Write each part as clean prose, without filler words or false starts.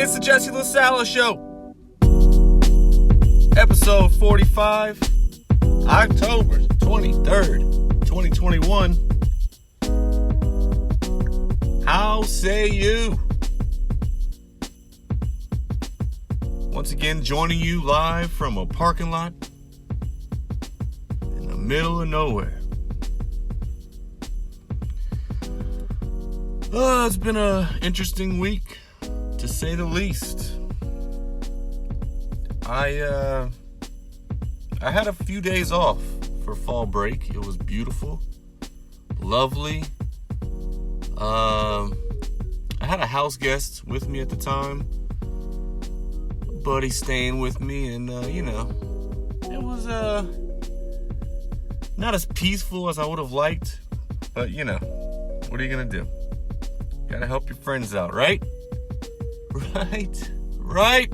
It's the Jesse LaSala Show. Episode 45, October 23rd, 2021. How say you? Once again, joining you live from a parking lot in the middle of nowhere. It's been an interesting week, to say the least. I had a few days off for fall break. It was beautiful, lovely. I had a house guest with me at the time, a buddy staying with me, and it was not as peaceful as I would have liked, but what are you gonna do? Gotta help your friends out, right? Right.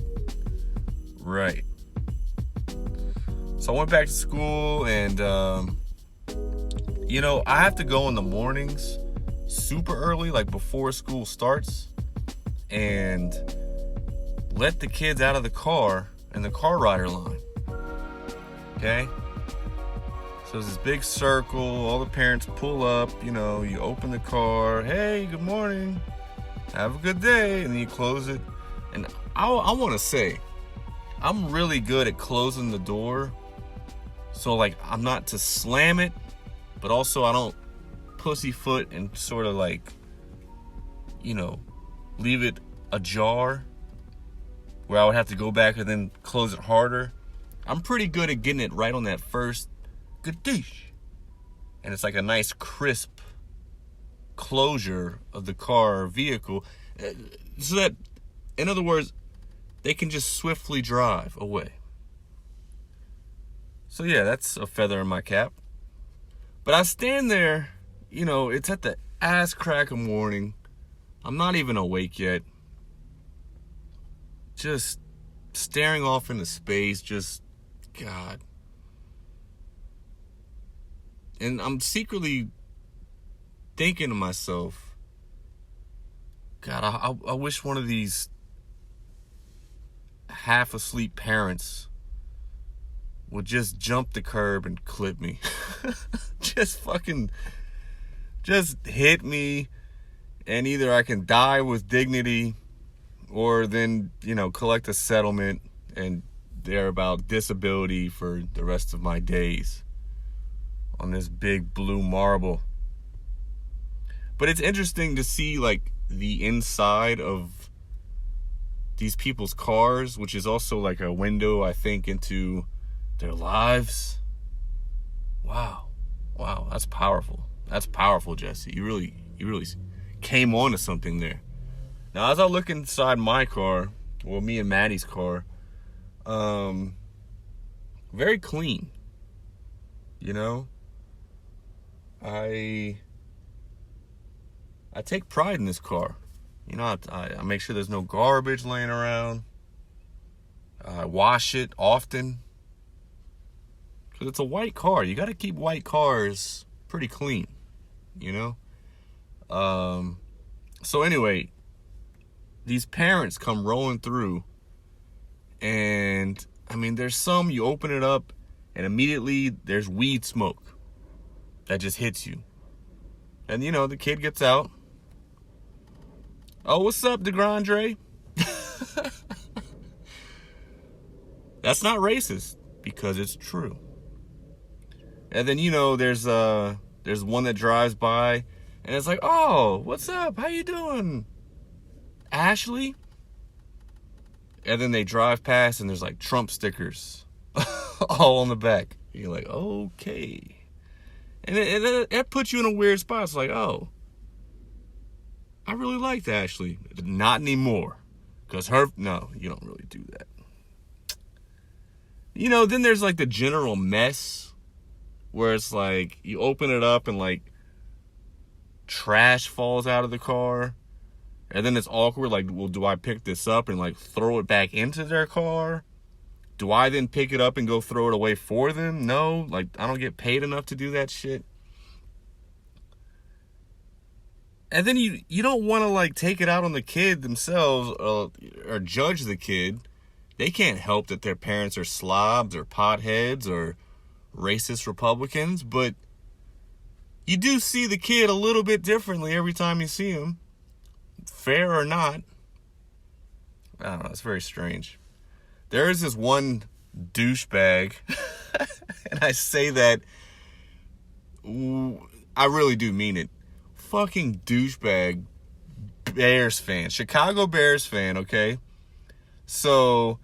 So I went back to school, and I have to go in the mornings super early, like before school starts, and let the kids out of the car in the car rider line. Okay? So there's this big circle, all the parents pull up, you open the car, hey, good morning, have a good day, and then you close it. And I want to say, I'm really good at closing the door, so I'm not to slam it, but also I don't pussyfoot and sort of leave it ajar, where I would have to go back and then close it harder. I'm pretty good at getting it right on that first gadoosh, and it's like a nice crisp closure of the car or vehicle, so that, in other words, they can just swiftly drive away. So yeah, that's a feather in my cap. But I stand there, it's at the ass crack of morning. I'm not even awake yet. Just staring off into space, God. And I'm secretly thinking to myself, God, I wish one of these half asleep parents would just jump the curb and clip me. just hit me, and either I can die with dignity, or then, collect a settlement and they're about disability for the rest of my days on this big blue marble. But it's interesting to see the inside of these people's cars, which is also a window, I think, into their lives. Wow, that's powerful. That's powerful, Jesse. You really came on to something there. Now, as I look inside my car, well, me and Maddie's car, very clean. I take pride in this car. I make sure there's no garbage laying around. I wash it often, because it's a white car. You got to keep white cars pretty clean, So anyway, these parents come rolling through, and there's some, you open it up, and immediately there's weed smoke that just hits you. And the kid gets out. Oh, what's up, DeGrandre? That's not racist, because it's true. And then there's one that drives by, and it's like, oh, what's up? How you doing, Ashley? And then they drive past, and there's Trump stickers all on the back. And you're like, okay. And it puts you in a weird spot. It's like, oh, I really liked Ashley. Not anymore. Because no, you don't really do that. Then there's the general mess, where it's you open it up and trash falls out of the car. And then it's awkward, well, do I pick this up and throw it back into their car? Do I then pick it up and go throw it away for them? No, I don't get paid enough to do that shit. And then you don't want to like take it out on the kid themselves or judge the kid. They can't help that their parents are slobs or potheads or racist Republicans, but you do see the kid a little bit differently every time you see him, fair or not. I don't know, it's very strange. There is this one douchebag, and I say that, I really do mean it. Fucking douchebag Bears fan, Chicago Bears fan, okay? So,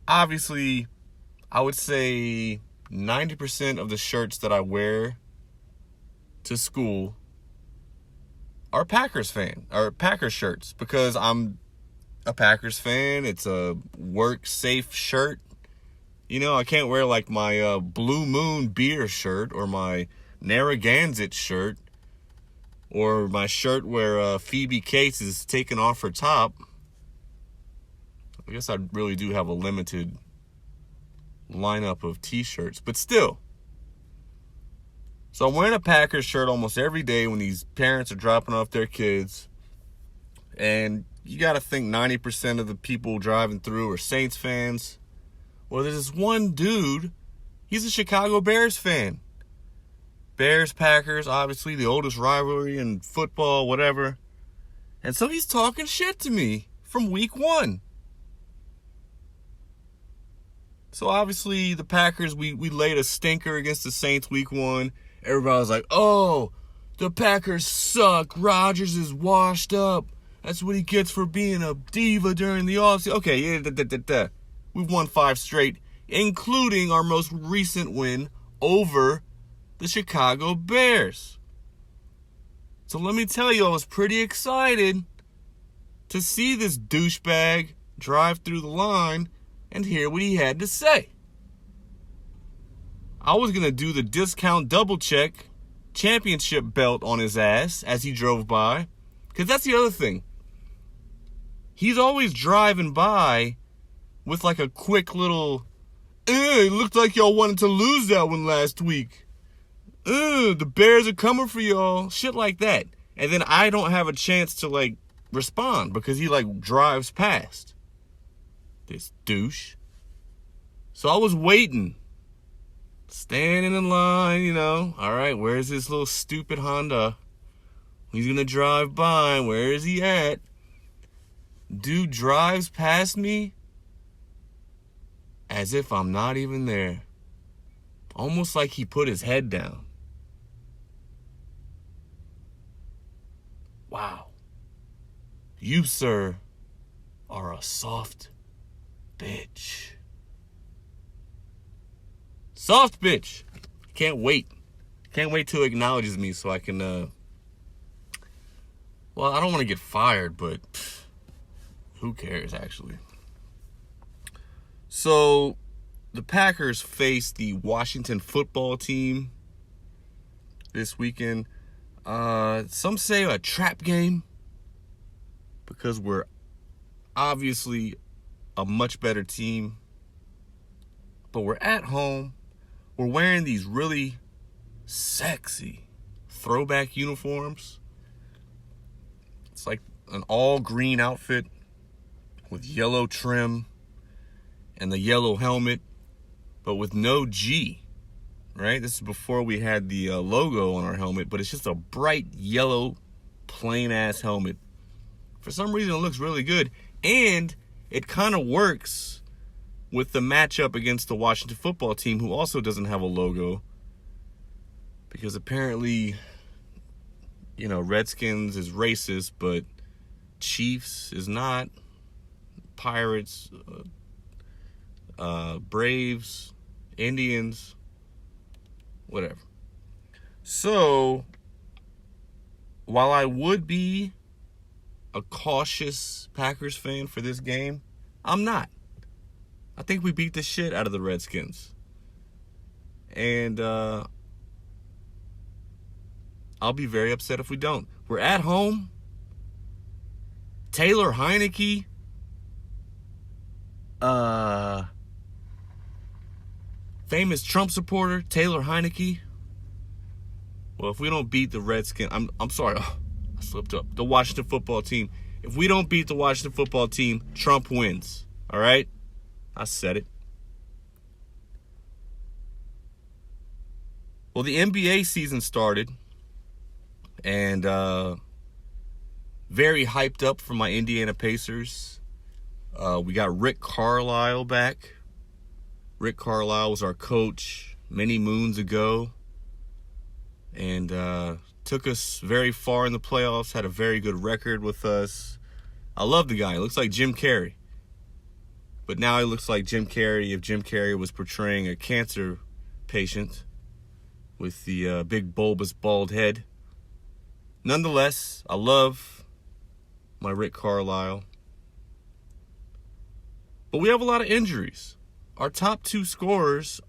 obviously, I would say 90% of the shirts that I wear to school are Packers shirts, because I'm a Packers fan. It's a work safe shirt. You know, I can't wear like my Blue Moon beer shirt or my Narragansett shirt or my shirt where Phoebe Cates is taking off her top. I guess I really do have a limited lineup of t-shirts, but still. So I'm wearing a Packers shirt almost every day when these parents are dropping off their kids. And you got to think 90% of the people driving through are Saints fans. Well, there's this one dude, he's a Chicago Bears fan. Bears, Packers, obviously the oldest rivalry in football, whatever. And so he's talking shit to me from week 1. So obviously the Packers, we laid a stinker against the Saints week 1. Everybody was like, oh, the Packers suck. Rodgers is washed up. That's what he gets for being a diva during the offseason. Okay, yeah, we've won 5 straight, including our most recent win over the Chicago Bears. So let me tell you, I was pretty excited to see this douchebag drive through the line and hear what he had to say. I was going to do the discount double check championship belt on his ass as he drove by. Because that's the other thing. He's always driving by with like a quick little, it looked like y'all wanted to lose that one last week. The Bears are coming for y'all. Shit like that. And then I don't have a chance to like respond because he like drives past. This douche. So I was waiting. Standing in line, you know. Alright, where's this little stupid Honda? He's gonna drive by. Where is he at? Dude drives past me as if I'm not even there. Almost like he put his head down. Wow. You, sir, are a soft bitch. Soft bitch. Can't wait. Can't wait till he acknowledges me so I can, well, I don't want to get fired, but who cares, actually? So, the Packers face the Washington football team this weekend. Some say a trap game because we're obviously a much better team. But we're at home. We're wearing these really sexy throwback uniforms. It's like an all-green outfit with yellow trim and the yellow helmet, but with no G, right? This is before we had the logo on our helmet, but it's just a bright yellow, plain-ass helmet. For some reason, it looks really good, and it kind of works with the matchup against the Washington football team, who also doesn't have a logo, because apparently, you know, Redskins is racist, but Chiefs is not. Pirates, Braves, Indians, whatever. So, while I would be a cautious Packers fan for this game, I'm not. I think we beat the shit out of the Redskins. And I'll be very upset if we don't. We're at home. Taylor Heineke, famous Trump supporter, Taylor Heineke. Well, if we don't beat the Redskins, I'm sorry. I slipped up. The Washington football team. If we don't beat the Washington football team, Trump wins. All right? I said it. Well, the NBA season started, and very hyped up for my Indiana Pacers. We got Rick Carlisle back. Rick Carlisle was our coach many moons ago, and took us very far in the playoffs, had a very good record with us. I love the guy. He looks like Jim Carrey. But now he looks like Jim Carrey if Jim Carrey was portraying a cancer patient with the big bulbous bald head. Nonetheless, I love my Rick Carlisle. But we have a lot of injuries. Our top two scorers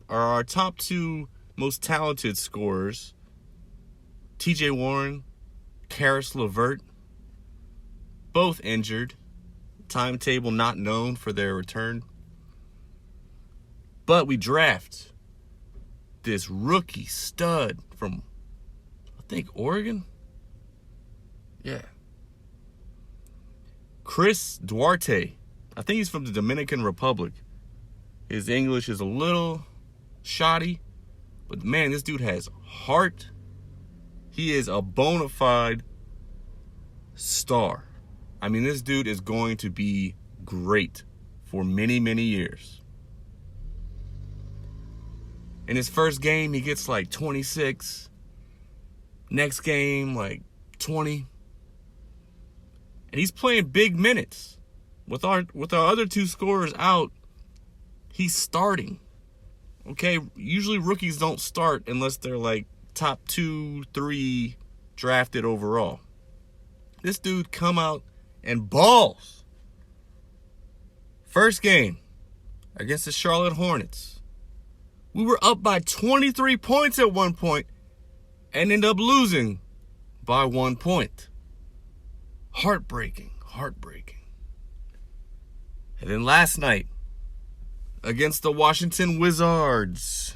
are our top two most talented scorers, TJ Warren, Karis LeVert, both injured. Timetable not known for their return. But we draft this rookie stud from, I think, Oregon? Yeah. Chris Duarte. I think he's from the Dominican Republic. His English is a little shoddy, but man, this dude has heart. He is a bona fide star. I mean, this dude is going to be great for many, many years. In his first game, he gets like 26. Next game, like 20. And he's playing big minutes. With our other two scorers out, he's starting. Okay, usually rookies don't start unless they're like top 2, 3 drafted overall. This dude come out and balls. First game against the Charlotte Hornets. We were up by 23 points at one point and ended up losing by 1 point. Heartbreaking. And then last night against the Washington Wizards,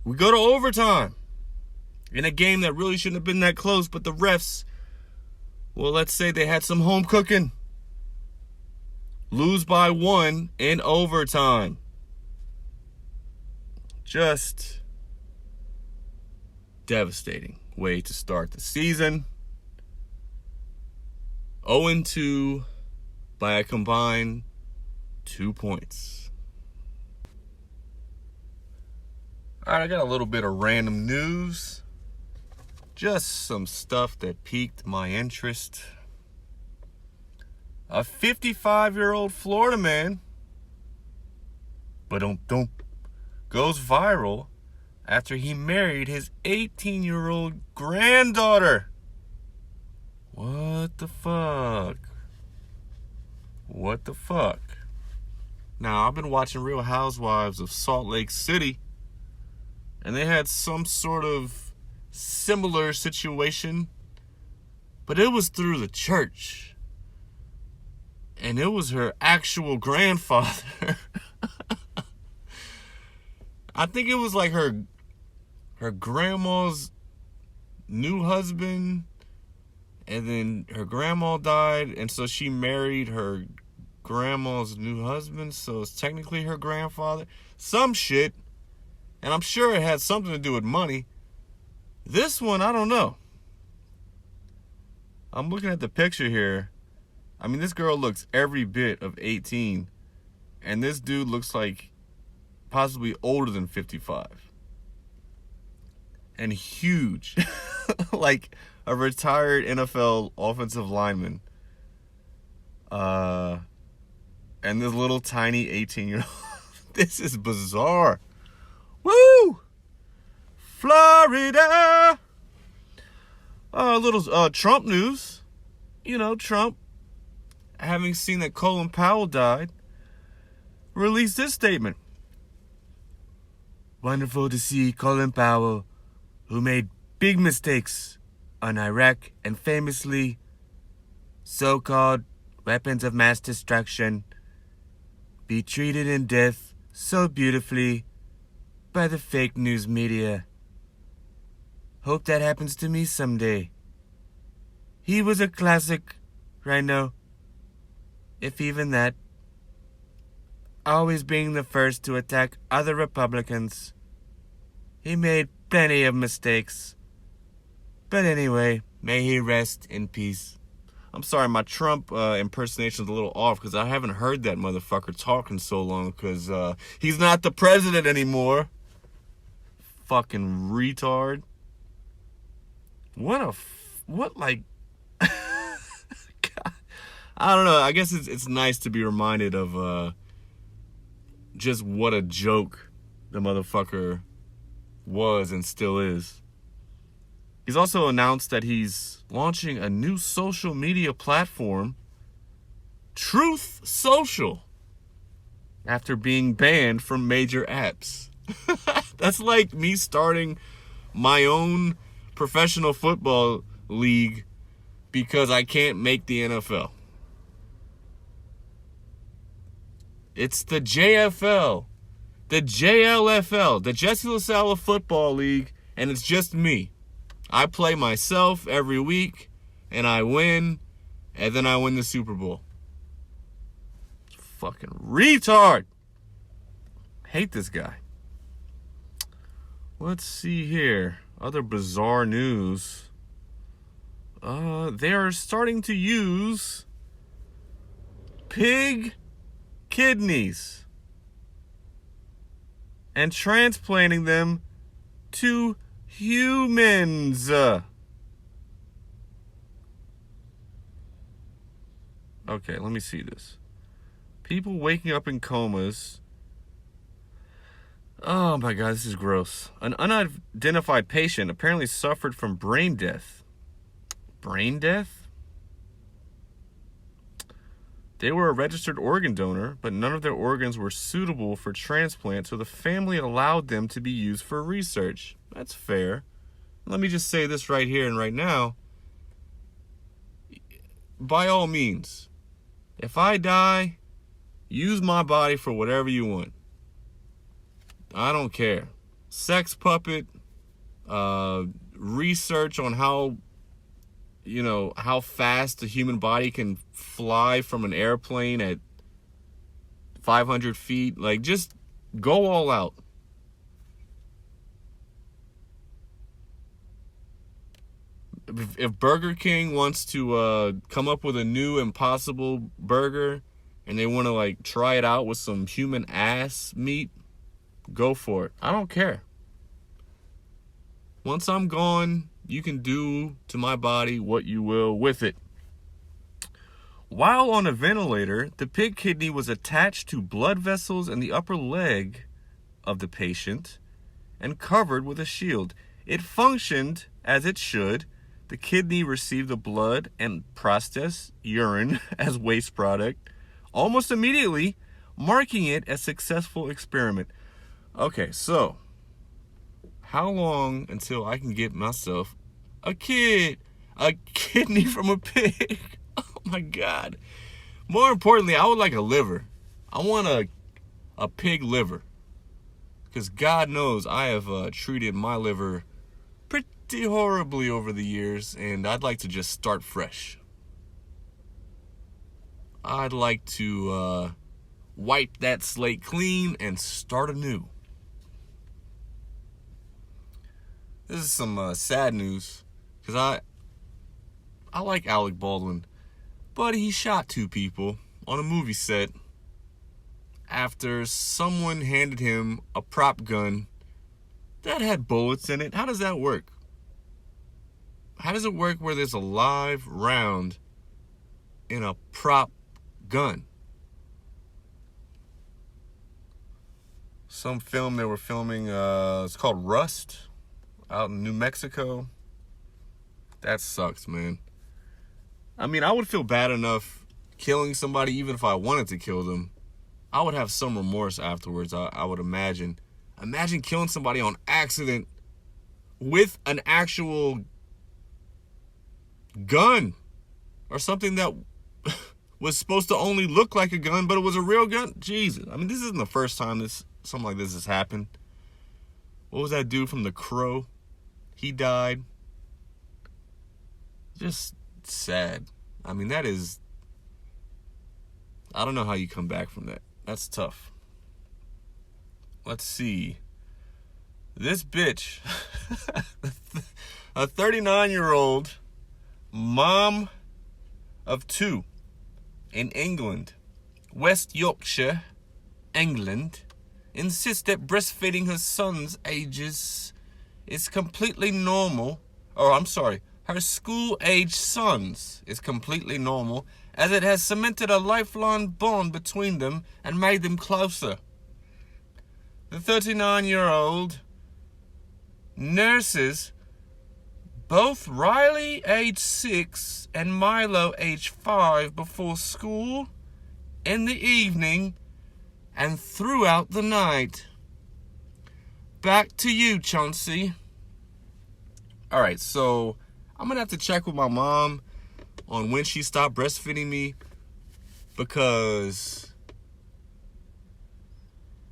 we go to overtime in a game that really shouldn't have been that close, but the refs, well, let's say they had some home cooking. Lose by 1 in overtime. Just devastating way to start the season. 0-2 by a combined 2 points. All right, I got a little bit of random news. Just some stuff that piqued my interest. A 55-year-old Florida man, goes viral after he married his 18-year-old granddaughter. What the fuck? Now, I've been watching Real Housewives of Salt Lake City, and they had some sort of similar situation, but it was through the church. And it was her actual grandfather. I think it was like her grandma's new husband, and then her grandma died, and so she married her grandma's new husband, so it's technically her grandfather. Some shit. And I'm sure it had something to do with money. This one, I don't know. I'm looking at the picture here. I mean, this girl looks every bit of 18. And this dude looks like possibly older than 55. And huge. Like a retired NFL offensive lineman. And this little tiny 18-year-old. This is bizarre. Woo! Florida! A little Trump news. You know, Trump, having seen that Colin Powell died, released this statement. Wonderful to see Colin Powell, who made big mistakes on Iraq and famously so-called weapons of mass destruction, be treated in death so beautifully by the fake news media. Hope that happens to me someday. He was a classic rhino. If even that. Always being the first to attack other Republicans. He made plenty of mistakes. But anyway, may he rest in peace. I'm sorry, my Trump impersonation is a little off because I haven't heard that motherfucker talking so long because he's not the president anymore. Fucking retard. God. I don't know. I guess it's nice to be reminded of just what a joke the motherfucker was and still is. He's also announced that he's launching a new social media platform, Truth Social, after being banned from major apps. That's like me starting my own professional football league because I can't make the NFL. It's the JFL, the JLFL, the Jesse LaSala Football League, and it's just me. I play myself every week, and I win, and then I win the Super Bowl. Fucking retard. Hate this guy. Let's see here. Other bizarre news. They are starting to use pig kidneys and transplanting them to humans. Okay, let me see this. People waking up in comas. Oh my God, this is gross. An unidentified patient apparently suffered from brain death. Brain death? They were a registered organ donor, but none of their organs were suitable for transplant, so the family allowed them to be used for research. That's fair. Let me just say this right here and right now. By all means, if I die, use my body for whatever you want. I don't care. Sex puppet, research on how fast the human body can fly from an airplane at 500 feet. Like, just go all out. If Burger King wants to come up with a new Impossible burger and they want to, like, try it out with some human ass meat, go for it. I don't care. Once I'm gone, you can do to my body what you will with it. While on a ventilator, the pig kidney was attached to blood vessels in the upper leg of the patient and covered with a shield. It functioned as it should. The kidney received the blood and processed urine as waste product almost immediately, marking it a successful experiment. Okay, so how long until I can get myself a kidney from a pig? Oh my God. More importantly, I would like a liver. I want a pig liver. Because God knows I have treated my liver pretty horribly over the years, and I'd like to just start fresh. I'd like to wipe that slate clean and start anew. This is some sad news, because I like Alec Baldwin, but he shot 2 people on a movie set after someone handed him a prop gun that had bullets in it. How does that work? How does it work where there's a live round in a prop gun? Some film they were filming, it's called Rust, out in New Mexico. That sucks, man. I mean, I would feel bad enough killing somebody, even if I wanted to kill them. I would have some remorse afterwards, I would imagine. Imagine killing somebody on accident with an actual gun or something that was supposed to only look like a gun, but it was a real gun. Jesus. I mean, this isn't the first time something like this has happened. What was that dude from The Crow? he died. Just sad. I mean, that is... I don't know how you come back from that. That's tough. Let's see. This bitch, a 39-year-old mom of two in England, West Yorkshire, England, insists that breastfeeding her son's ages is completely normal. Her school-age sons is completely normal, as it has cemented a lifelong bond between them and made them closer. The 39-year-old nurses both Riley, age 6, and Milo, age 5, before school, in the evening, and throughout the night. Back to you, Chauncey. All right, so I'm going to have to check with my mom on when she stopped breastfeeding me, because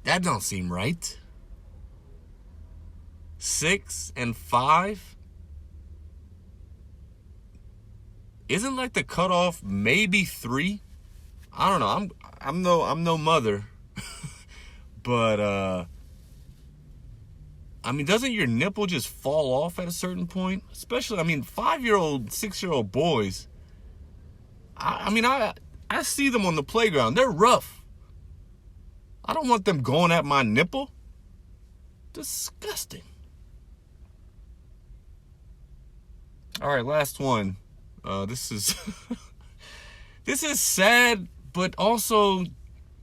that don't seem right. 6 and 5? Isn't like the cutoff maybe 3? I don't know. I'm no mother. But I mean, doesn't your nipple just fall off at a certain point? Especially, I mean, 5-year-old, 6-year-old boys. I see them on the playground. They're rough. I don't want them going at my nipple. Disgusting. All right, last one. This is this is sad, but also,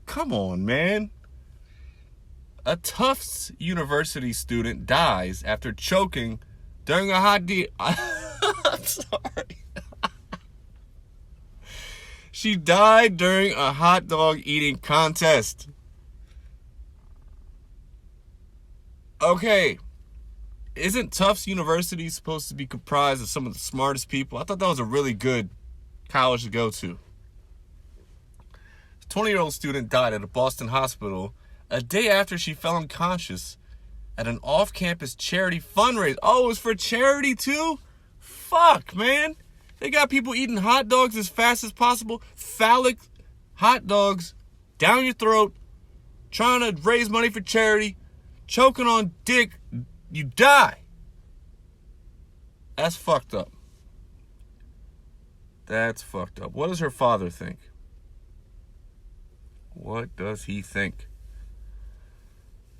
come on, man. A Tufts University student dies after choking during a hot I'm sorry. She died during a hot dog eating contest. Okay. Isn't Tufts University supposed to be comprised of some of the smartest people? I thought that was a really good college to go to. A 20-year-old student died at a Boston hospital a day after she fell unconscious at an off-campus charity fundraiser. Oh, it was for charity too? Fuck, man. They got people eating hot dogs as fast as possible. Phallic hot dogs down your throat, trying to raise money for charity, choking on dick. You die. That's fucked up. That's fucked up. What does her father think? What does he think?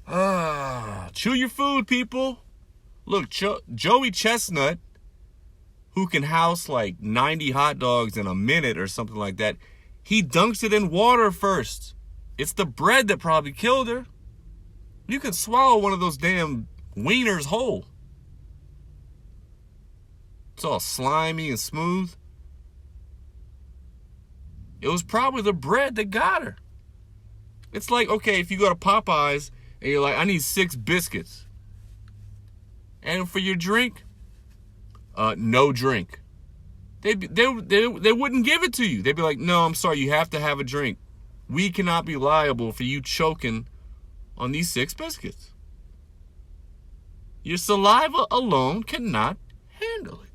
Chew your food, people. Look, Joey Chestnut, who can house like 90 hot dogs in a minute or something like that, he dunks it in water first. It's the bread that probably killed her. You can swallow one of those damn wieners whole. It's all slimy and smooth. It was probably the bread that got her. It's like, okay, if you go to Popeyes and you're like, I need 6 biscuits. And for your drink, no drink. They wouldn't give it to you. They'd be like, no, I'm sorry, you have to have a drink. We cannot be liable for you choking on these 6 biscuits. Your saliva alone cannot handle it.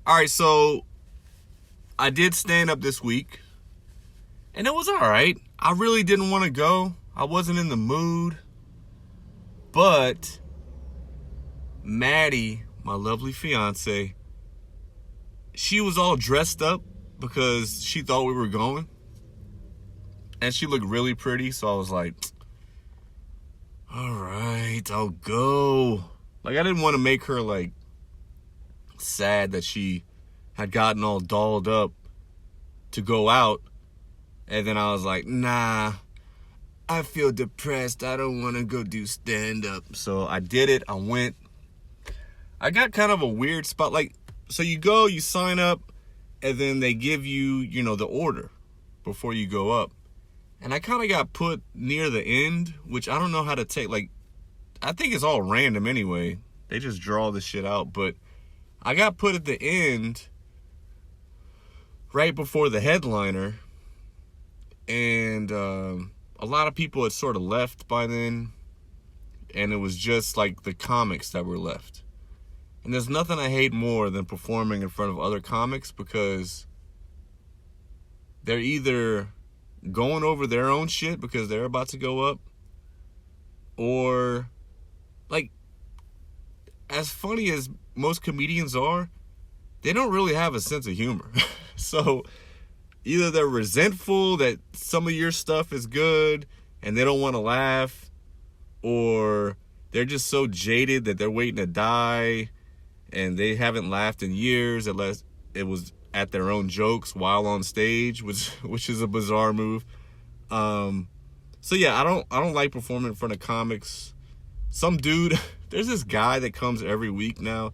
All right, so I did stand up this week, and it was all right. I really didn't want to go. I wasn't in the mood. But Maddie, my lovely fiance, she was all dressed up because she thought we were going. And she looked really pretty, so I was like, all right, I'll go. Like, I didn't want to make her, like, sad that she had gotten all dolled up to go out. And then I was like, nah, I feel depressed. I don't want to go do stand-up. So I did it. I went. I got kind of a weird spot. Like, so you go, you sign up, and then they give you, you know, the order before you go up. And I kind of got put near the end, which I don't know how to take. Like, I think it's all random anyway. They just draw this shit out. But I got put at the end right before the headliner. And a lot of people had sort of left by then. and it was just like the comics that were left. And there's nothing I hate more than performing in front of other comics, because they're either going over their own shit because they're about to go up, or, like, as funny as most comedians are, they don't really have a sense of humor. So either they're resentful that some of your stuff is good and they don't want to laugh, or they're just so jaded that they're waiting to die and they haven't laughed in years unless it was at their own jokes while on stage, which is a bizarre move. So yeah, I don't like performing in front of comics. Some dude, there's this guy that comes every week now,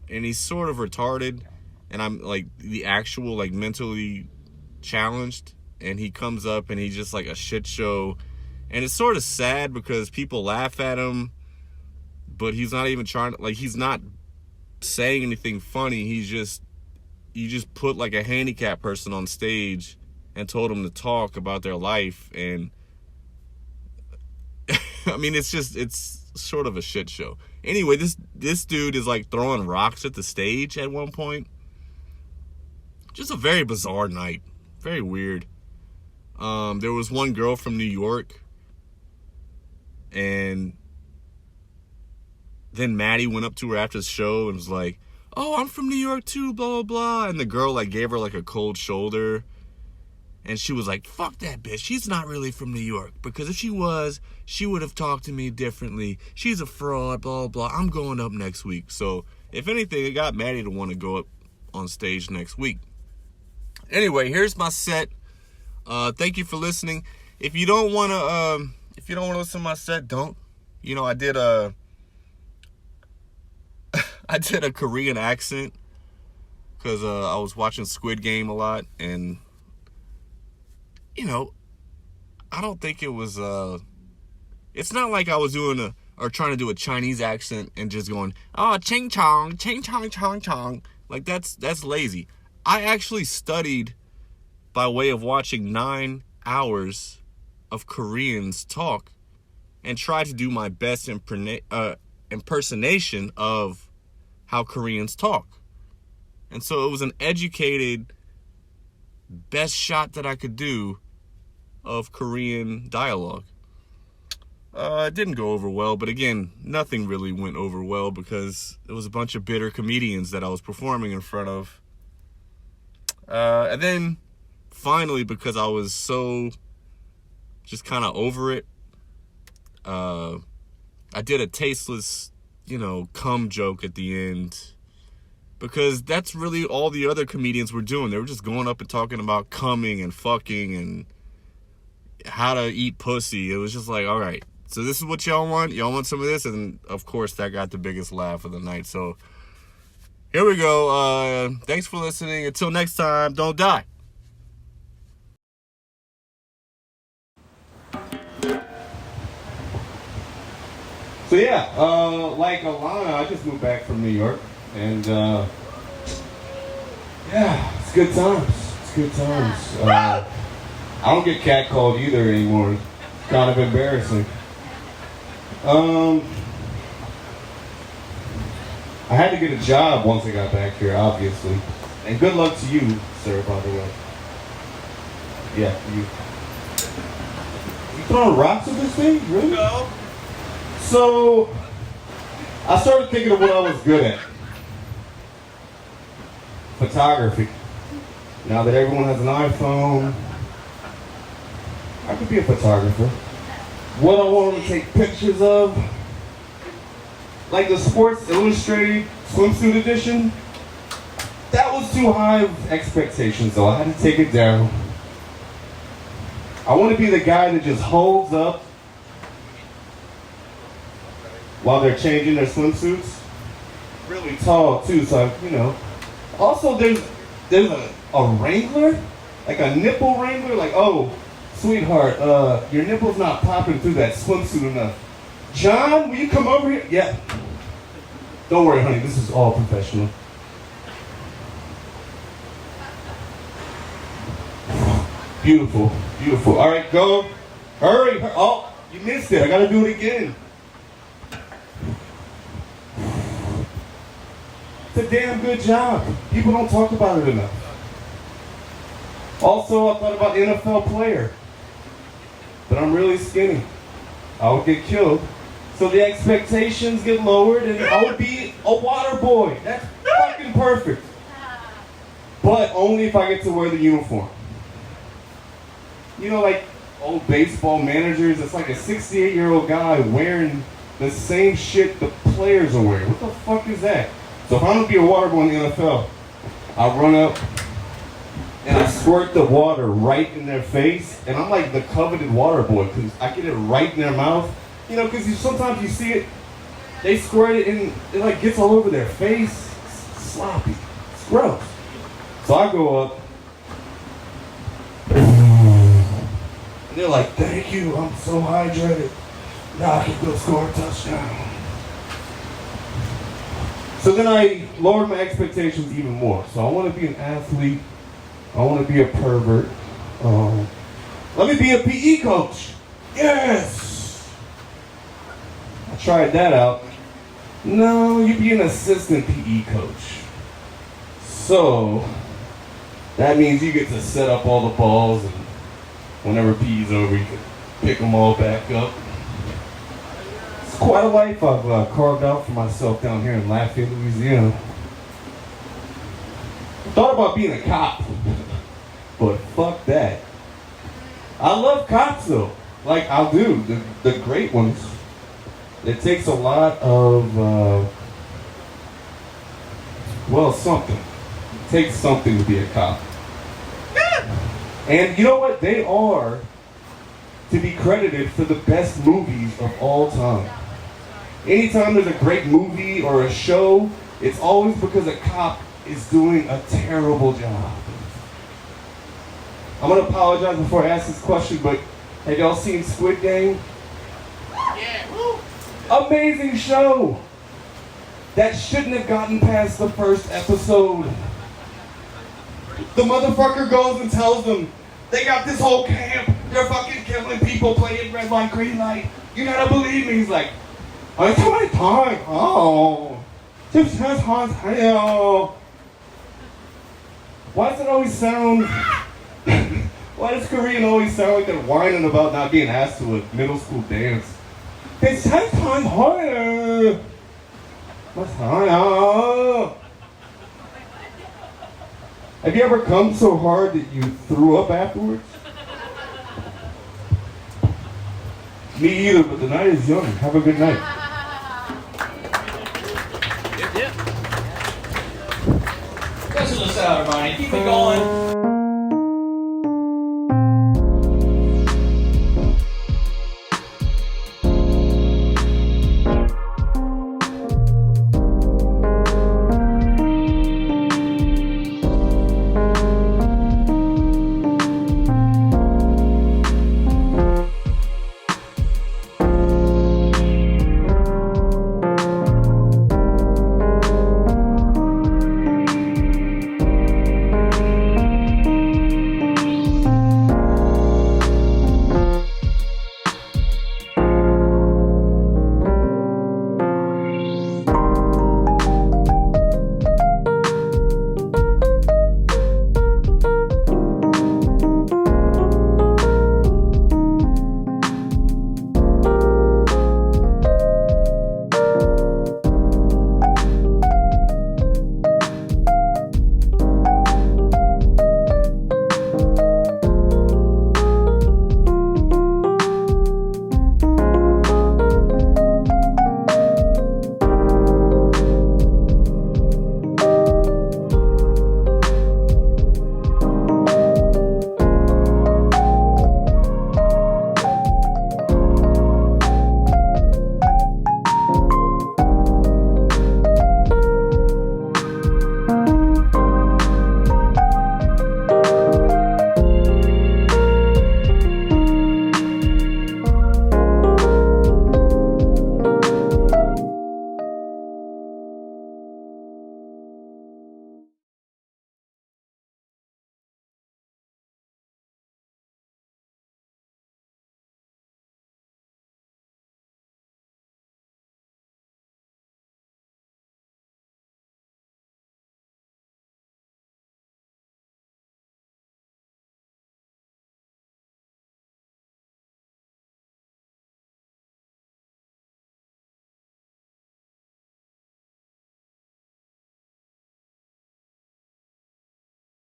and he's sort of retarded, and I'm like the actual like mentally challenged, and he comes up and he's just like a shit show, and it's sort of sad because people laugh at him, but he's not even trying to, like, he's not saying anything funny. You just put like a handicapped person on stage and told them to talk about their life, and I mean, it's sort of a shit show. Anyway, this dude is like throwing rocks at the stage at one point. Just a very bizarre night. Very weird. There was one girl from New York, and then Maddie went up to her after the show and was like, "Oh, I'm from New York too, blah, blah, blah." And the girl like gave her like a cold shoulder. And she was like, "Fuck that bitch. She's not really from New York. Because if she was, she would have talked to me differently. She's a fraud, blah, blah, blah. I'm going up next week." So, if anything, it got Maddie to want to go up on stage next week. Anyway, here's my set. Thank you for listening. If you don't want to listen to my set, don't. You know, I did a Korean accent because I was watching Squid Game a lot, and you know, I don't think it was, it's not like I was trying to do a Chinese accent and just going, "Oh, ching chong, ching chong, chong chong." Like, that's lazy. I actually studied by way of watching 9 hours of Koreans talk and tried to do my best impersonation of how Koreans talk. And so it was an educated, best shot that I could do of Korean dialogue. It didn't go over well, but again, nothing really went over well because it was a bunch of bitter comedians that I was performing in front of. And then finally, because I was so just kind of over it, I did a tasteless, cum joke at the end, because that's really all the other comedians were doing. They were just going up and talking about coming and fucking and how to eat pussy. It was just like, all right, so this is what y'all want? Y'all want some of this? And of course, that got the biggest laugh of the night. So here we go. Thanks for listening. Until next time, don't die. So yeah, like Alana, I just moved back from New York, and yeah, it's good times. It's good times. I don't get catcalled either anymore. It's kind of embarrassing. I had to get a job once I got back here, obviously. And good luck to you, sir, by the way. Yeah, you. You throwing rocks at this thing? Really? No. So, I started thinking of what I was good at. Photography. Now that everyone has an iPhone, I could be a photographer. What I want to take pictures of, like the Sports Illustrated swimsuit edition, that was too high of expectations, so I had to take it down. I want to be the guy that just holds up while they're changing their swimsuits. Really tall too, so Also, there's a wrangler, like a nipple wrangler, like, "Oh, sweetheart, your nipple's not popping through that swimsuit enough. John, will you come over here?" Yeah. Don't worry, honey, this is all professional. Beautiful, beautiful. All right, go. Hurry. Oh, you missed it. I gotta do it again. It's a damn good job. People don't talk about it enough. Also, I thought about NFL player, but I'm really skinny. I would get killed. So the expectations get lowered and I would be a water boy. That's fucking perfect. But only if I get to wear the uniform. You know, like old baseball managers, it's like a 68-year-old guy wearing the same shit the players are wearing. What the fuck is that? So if I'm gonna be a water boy in the NFL, I run up and I squirt the water right in their face, and I'm like the coveted water boy because I get it right in their mouth. You know, because sometimes you see it, they squirt it and it like gets all over their face. It's sloppy. It's gross. So I go up, and they're like, "Thank you, I'm so hydrated. Now I can go score a touchdown." So then I lowered my expectations even more. So I want to be an athlete. I want to be a pervert. Let me be a PE coach. Yes! I tried that out. No, you be an assistant PE coach. So that means you get to set up all the balls, and whenever PE's over, you can pick them all back up. It's quite a life I've carved out for myself down here in Lafayette, Louisiana. I thought about being a cop, but fuck that. I love cops though. Like, I do, the great ones. It takes a lot of, something. It takes something to be a cop. And you know what? They are to be credited for the best movies of all time. Anytime there's a great movie or a show, it's always because a cop is doing a terrible job. I'm gonna apologize before I ask this question, but have y'all seen Squid Game? Yeah, woo! Amazing show! That shouldn't have gotten past the first episode. The motherfucker goes and tells them, they got this whole camp, they're fucking killing people, playing red light, green light. You gotta believe me. He's like, I tell my time. Oh. Why does it always sound, why does Korean always sound like they're whining about not being asked to a middle school dance? It's time harder. What's harder? Have you ever come so hard that you threw up afterwards? Me either, but the night is young. Have a good night. Jesse LaSala, everybody. Keep it going.